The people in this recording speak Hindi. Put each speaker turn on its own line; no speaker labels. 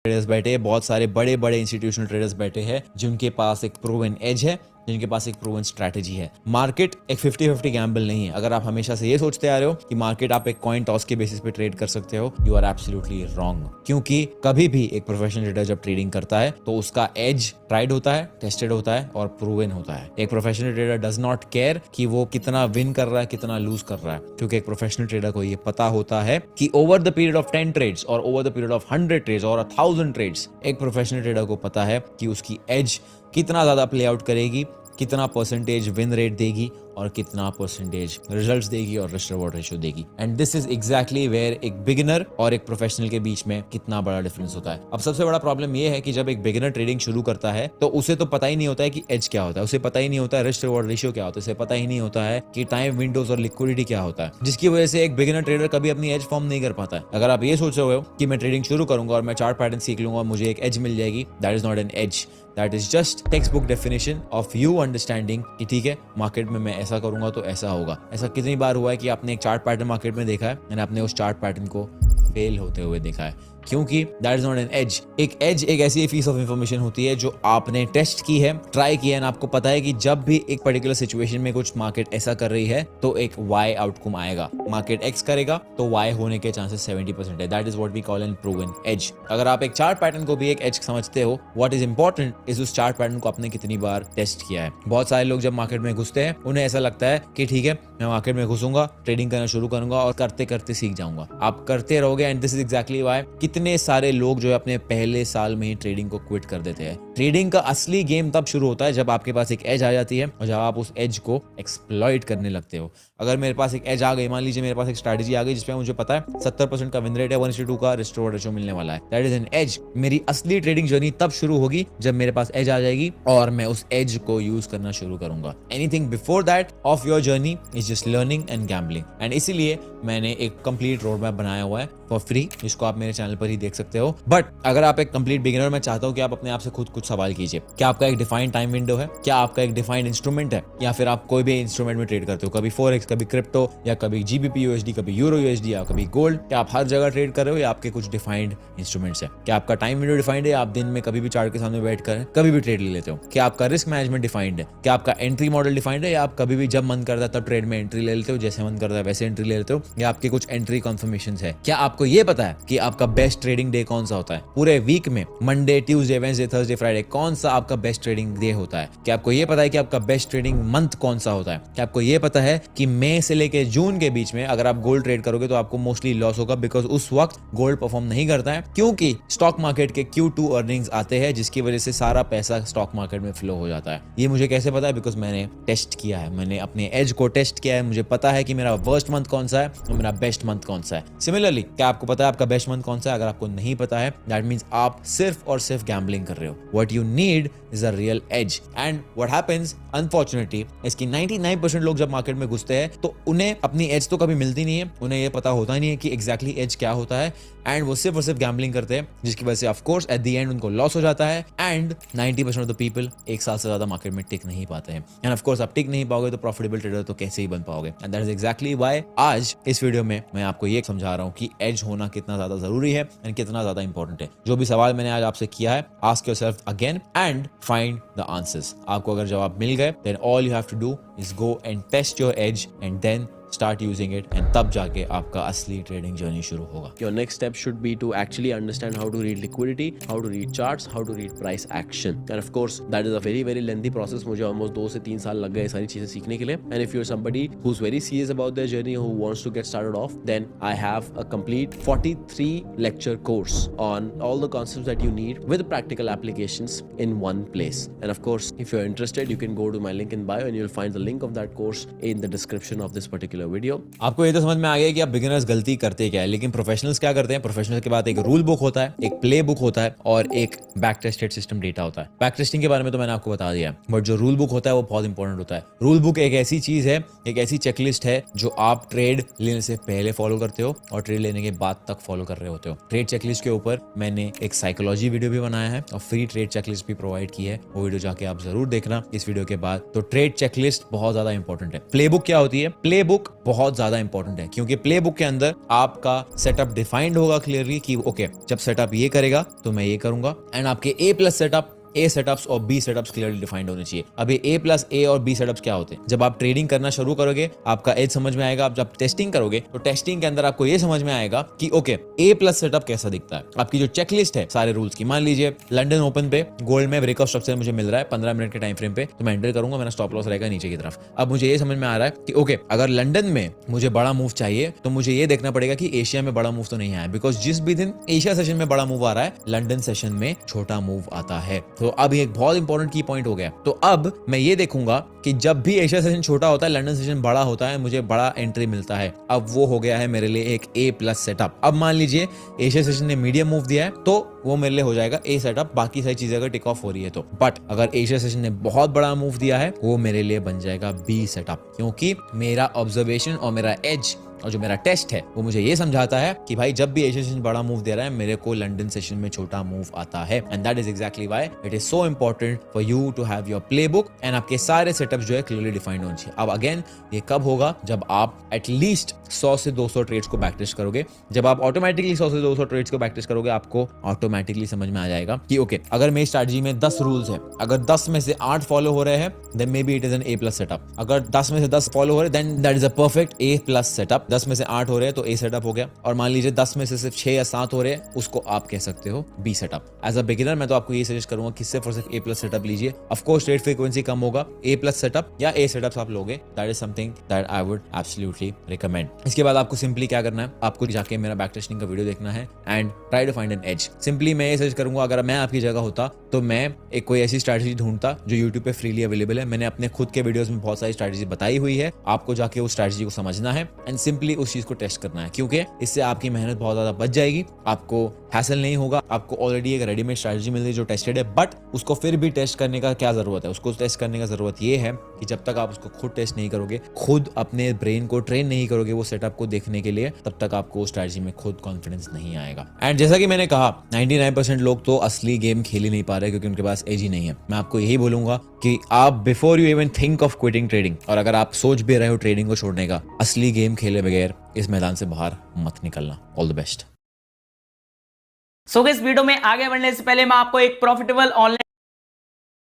ट्रेडर्स बैठे हैं, बहुत सारे बड़े बड़े इंस्टीट्यूशनल ट्रेडर्स बैठे हैं जिनके पास एक प्रूवन एज है, जिनके पास एक प्रूवन स्ट्रैटेजी है। मार्केट एक 50-50 गैम्बल नहीं है। अगर आप हमेशा से ये सोचते आ रहे हो कि मार्केट आप एक कॉइन टॉस के बेसिस पे ट्रेड कर सकते हो, यू आर एब्सोल्युटली रॉन्ग। क्योंकि कभी भी एक प्रोफेशनल ट्रेडर जब ट्रेडिंग करता है तो उसका एज ट्राइड होता है, टेस्टेड होता है और प्रूवन होता है। एक professional trader does not care कि वो कितना विन कर रहा है, कितना लूज कर रहा है, क्योंकि एक प्रोफेशनल ट्रेडर को ये पता होता है कि over the period of 10 trades और over the period of 100 trades और 1000 ट्रेड्स, एक प्रोफेशनल ट्रेडर को पता है कि उसकी एज कितना ज्यादा प्ले आउट करेगी, कितना परसेंटेज विन रेट देगी और कितना परसेंटेज रिजल्ट्स देगी और रिस्क रिवॉर्ड रेशियो देगी। And this is exactly where एक बिगिनर और एक प्रोफेशनल के बीच में कितना बड़ा डिफरेंस होता है। अब सबसे बड़ा प्रॉब्लम ये है कि जब एक बिगिनर ट्रेडिंग शुरू करता है तो उसे तो पता ही नहीं होता है कि एज क्या होता है, उसे पता ही नहीं होता है रिस्क रिवॉर्ड रेशियो क्या होता है, उसे पता ही नहीं होता है कि टाइम विंडोज और लिक्विडिटी क्या होता है, जिसकी वजह से एक बिगिनर ट्रेडर कभी अपनी एज फॉर्म नहीं कर पाता है। अगर आप ये सोच रहे हो कि मैं ट्रेडिंग शुरू करूंगा और मैं चार्ट पैटर्न सीख लूंगा और मुझे एक एज मिल जाएगी, that is not an edge, that is just text book definition of you understanding कि ठीक है मार्केट में मैं ऐसा करूंगा तो ऐसा होगा। ऐसा कितनी बार हुआ है कि आपने एक चार्ट पैटर्न मार्केट में देखा है और आपने उस चार्ट पैटर्न को फेल होते हुए देखा है, क्योंकि that is not an edge. एक एज एक ऐसी पीस ऑफ इंफॉर्मेशन होती है जो आपने टेस्ट की है, ट्राई किया है, आपको पता है कि जब भी एक पर्टिकुलर सिचुएशन में कुछ मार्केट ऐसा कर रही है तो एक वाई आउटकम आएगा। मार्केट एक्स करेगा तो वाई होने के चांसेस 70% है। That is what we call an proven edge. अगर आप एक चार्ट पैटर्न को भी एक एज समझते हो, व्हाट इज इंपॉर्टेंट इज उस चार्ट पैटर्न को आपने कितनी बार टेस्ट किया है। बहुत सारे लोग जब मार्केट में घुसते हैं उन्हें ऐसा लगता है कि ठीक है मैं मार्केट में घुसूंगा, ट्रेडिंग करना शुरू करूंगा और करते करते सीख जाऊंगा। आप करते रहोगे and this is exactly why कितने सारे लोग जो है अपने पहले साल में ही ट्रेडिंग को क्विट कर देते हैं। ट्रेडिंग का असली गेम तब शुरू होता है जब आपके पास एक एज आ जाती है और जब आप उस एज को एक्सप्लॉइट करने लगते हो। अगर मेरे पास एक एज आ गई, मान लीजिए मेरे पास एक स्ट्रैटेजी आ गई जिसपे मुझे पता है 70% का विन रेट है, 1:2 का रिस्क रिवॉर्ड रेशियो मिलने वाला है, दैट इज एन एज। मेरी असली ट्रेडिंग जर्नी तब शुरू होगी जब मेरे पास एज आ जाएगी और मैं उस एज को यूज करना शुरू करूंगा। Anything before that of your journey is just learning and gambling. And इसीलिए मैंने एक कंप्लीट रोड मैप बनाया हुआ है फॉर फ्री, जिसको आप मेरे चैनल पर ही देख सकते हो। बट अगर आप एक कंप्लीट बिगिनर, मैं चाहता हूं कि आप अपने आप से खुद कुछ सवाल कीजिए। क्या आपका एक डिफाइंड टाइम विंडो है? क्या आपका एक डिफाइंड इंस्ट्रूमेंट है? या फिर आप कोई भी इंस्ट्रूमेंट में ट्रेड करते हो, कभी फॉरेक्स, कभी क्रिप्टो, या कभी जीबीपी यूएसडी, कभी यूरो यूएसडी, या कभी गोल्ड? क्या आप हर जगह ट्रेड कर रहे हो या आपके कुछ डिफाइंड इंस्ट्रूमेंट्स है? क्या आपका टाइम विंडो डिफाइंड है? आप दिन में कभी भी चार्ट के सामने बैठ कर कभी भी ट्रेड ले लेते हो? क्या आपका रिस्क मैनेजमेंट डिफाइंड है? क्या आपका एंट्री मॉडल डिफाइंड है? या आप कभी भी जब मन करता है तब ट्रेड में एंट्री ले लेते हो, जैसे मन करता है वैसे एंट्री ले लेते हो? या आपके कुछ एंट्री कन्फर्मेशंस है? क्या आपको ये पता है कि आपका बेस्ट ट्रेडिंग डे कौन सा होता है पूरे वीक में? Monday, Tuesday, Wednesday, Thursday, Friday, कौन सा आपका बेस्ट ट्रेडिंग डे होता है? क्या आपको ये पता है कि आपका बेस्ट ट्रेडिंग मंथ कौन सा होता है? क्या आपको ये पता है कि मई से लेके जून के बीच में अगर आप गोल्ड ट्रेड करोगे तो आपको मोस्टली लॉस होगा, बिकॉज उस वक्त गोल्ड परफॉर्म नहीं करता है, क्योंकि स्टॉक मार्केट के Q2 अर्निंग्स आते हैं, जिसकी वजह से सारा पैसा स्टॉक मार्केट में फ्लो हो जाता है। ये मुझे कैसे पता है? बिकॉज मैंने टेस्ट किया है, मैंने अपने एज को टेस्ट किया है। मुझे पता है कि मेरा वर्स्ट मंथ कौन सा है और मेरा बेस्ट मंथ कौन सा है। सिमिलरली, क्या आपको पता है आपका बेस्ट मंथ कौन सा है? अगर आपको नहीं पता है, दैट मींस आप सिर्फ और सिर्फ गैम्बलिंग कर रहे हो। What you need is a real edge. And what happens unfortunately is कि 99% लोग जब मार्केट में घुसते हैं तो उन्हें अपनी एज तो कभी मिलती नहीं है, उन्हें ये पता होता ही नहीं है कि एग्जैक्टली एज क्या होता है, एंड वो सिर्फ और सिर्फ गैम्बलिंग करते हैं, जिसकी वजह से of course at the end उनको लॉस हो जाता है। एंड 90% ऑफ द पीपल एक साल से ज्यादा मार्केट में टिक नहीं पाते हैं। एंड ऑफ कोर्स आप टिक नहीं पाओगे तो प्रॉफिटेबल ट्रेडर तो कैसे ही बन पाओगे? And that is exactly why आज इस वीडियो में मैं आपको ये समझा रहा हूँ कि एज होना कितना ज्यादा जरूरी है एंड कितना ज्यादा इंपॉर्टेंट है। जो भी सवाल मैंने आज आपसे किया है, ask yourself again and find the answers. आपको अगर जवाब मिल गए, then all you have to do is go and test your edge and then start using it, and तब जाके आपका असली ट्रेडिंग जर्नी शुरू होगा।
Your next step should be to actually understand how to read liquidity, how to read charts, how to read price action. And of course, that is a very very lengthy process. मुझे almost 2 से 3 साल लग गए सारी चीजें सीखने के लिए। And if you're somebody who's very serious about their journey, who wants to get started off, then I have a complete 43 lecture course on all the concepts that you need with practical applications in one place. And of course, if you're interested, you can go to my link in bio and you'll find the link of that course in the description of this particular video.
आपको ये तो समझ में आ गया कि आप बिगिनर्स गलती करते क्या है, लेकिन प्रोफेशनल्स क्या करते हैं? प्रोफेशनल्स के बाद एक रूल बुक होता है, एक प्ले बुक होता है और एक बैक टेस्टेड सिस्टम डेटा होता है। बैक टेस्टिंग के बारे में तो मैंने आपको बता दिया, बट जो रूल बुक होता है वो बहुत इंपॉर्टेंट होता है। रूल बुक एक ऐसी चीज है, एक ऐसी चेकलिस्ट है जो आप ट्रेड लेने से पहले फॉलो करते हो और ट्रेड लेने के बाद तक फॉलो कर रहे होते हो। ट्रेड चेकलिस्ट के ऊपर मैंने एक साइकोलॉजी वीडियो भी बनाया है और फ्री ट्रेड चेकलिस्ट भी प्रोवाइड की है, वो वीडियो जाके आप जरूर देखना इस वीडियो के बाद। तो ट्रेड चेकलिस्ट बहुत ज्यादा इंपॉर्टेंट है। प्ले बुक क्या होती है? प्ले बुक बुक बहुत ज्यादा इंपॉर्टेंट है, क्योंकि प्ले बुक के अंदर आपका सेटअप डिफाइंड होगा क्लियरली कि ओके जब सेटअप ये करेगा तो मैं ये करूंगा, एंड आपके ए प्लस सेटअप, ए सेटअप्स और बी सेटअप्स क्लियरली डिफाइंड होने चाहिए। अभी ए प्लस ए और बी सेटअप्स क्या होते हैं? जब आप ट्रेडिंग करना शुरू करोगे आपका एज समझ में आएगा। आप जब टेस्टिंग करोगे तो टेस्टिंग के अंदर आपको ये समझ में आएगा कि ओके ए प्लस सेटअप कैसा दिखता है। आपकी जो चेकलिस्ट है सारे रूल्स की, मान लीजिए लंदन ओपन पे गोल्ड में ब्रेकआउट स्ट्रक्चर मुझे मिल रहा है 15 मिनट के टाइम फ्रेम पे, तो मैं एंटर करूंगा, मेरा स्टॉप लॉस रहेगा नीचे की तरफ। अब मुझे ये समझ में आ रहा है कि ओके अगर लंदन में मुझे बड़ा मूव चाहिए तो मुझे ये देखना पड़ेगा कि एशिया में बड़ा मूव तो नहीं आया, बिकॉज जिस भी दिन एशिया सेशन में बड़ा मूव आ रहा है लंदन सेशन में छोटा मूव आता है। तो अब एक बहुत इंपॉर्टेंट की पॉइंट हो गया। तो अब मैं ये देखूंगा कि जब भी एशिया सेशन छोटा होता है लंदन सेशन बड़ा होता है, मुझे बड़ा एंट्री मिलता है। अब वो हो गया है मेरे लिए एक ए प्लस सेटअप। अब मान लीजिए एशिया सेशन ने मीडियम मूव दिया है तो वो मेरे लिए हो जाएगा ए सेटअप, बाकी सारी चीजें अगर टिक ऑफ हो रही है तो। बट अगर एशिया सेशन ने बहुत बड़ा मूव दिया है वो मेरे लिए बन जाएगा बी सेटअप, क्योंकि मेरा ऑब्जर्वेशन और मेरा एज और जो मेरा टेस्ट है वो मुझे ये समझाता है कि भाई जब भी एशिया सेशन बड़ा मूव दे रहा है मेरे को लंदन सेशन में छोटा मूव आता है। And that is exactly why it is so important for you to have your play book and आपके सारे सेटअप्स जो है क्लियरली डिफाइंड होने चाहिए। अब अगेन ये कब होगा? जब आप एटलीस्ट 100 से 200 ट्रेड्स को बैक टेस्ट करोगे। जब आप ऑटोमेटिकली 100 से 200 ट्रेड्स को बैक टेस्ट करोगे आपको ऑटोमेटिकली समझ में आ जाएगा कि ओके अगर मेरी स्ट्रैटेजी में 10 रूल्स है, अगर 10 में से 8 फॉलो हो रहे हैं then maybe it is an A plus setup. अगर 10 में से 10 फॉलो हो रहे हैं then that is a perfect A plus setup. 10 में से 8 हो रहे हैं तो ए सेटअप हो गया, और मान लीजिए 10 में से सिर्फ 6 या 7 हो रहे हैं उसको आप कह सकते हो B setup. As a beginner मैं तो आपको ये सजेस्ट करूंगा कि सिर्फ और सिर्फ ए प्लस सेटअप लीजिए। ऑफ कोर्स ट्रेड फ्रीक्वेंसी कम होगा, ए प्लस सेटअप या ए सेटअप्स आप लोगे, that is something that I would absolutely recommend. इसके बाद आपको सिंपली क्या करना है, आपको जाके मेरा बैक टेस्टिंग का वीडियो देखना है and try to find an edge. Simply मैं ये सजेस्ट करूंगा अगर मैं आपकी जगह होता तो मैं एक कोई ऐसी स्ट्रैटेजी ढूंढता जो यूट्यूब पे फ्रीली अवेलेबल है। मैंने अपने खुद के वीडियोस में बहुत सारी स्ट्रैटेजी बताई हुई है, आपको जाके उस स्ट्रैटेजी को समझना है एंड सिंपली उस चीज को टेस्ट करना है, क्योंकि इससे आपकी मेहनत बहुत ज्यादा बच जाएगी, आपको हैसल नहीं होगा। आपको ऑलरेडी एक रेडीमेड स्ट्रैटेजी मिल रही है जो टेस्टेड है, बट उसको फिर भी टेस्ट करने का क्या जरूरत है? उसको टेस्ट करने का जरूरत ये है कि जब तक आप उसको खुद टेस्ट नहीं करोगे, खुद अपने ब्रेन को ट्रेन नहीं करोगे वो सेटअप को देखने के लिए, तब तक आपको स्ट्रैटेजी में खुद कॉन्फिडेंस नहीं आएगा। एंड जैसा कि मैंने कहा 99% लोग तो असली गेम खेल ही नहीं पा रहे क्योंकि उनके पास एज ही नहीं है। मैं आपको यही बोलूंगा कि आप before you even think of quitting trading, और अगर आप सोच भी रहे हो ट्रेडिंग को छोड़ने का, असली गेम खेले बगैर इस मैदान से बाहर मत निकलना। All the best.
सो इस वीडियो में आगे बढ़ने से पहले मैं आपको एक प्रॉफिटेबल ऑनलाइन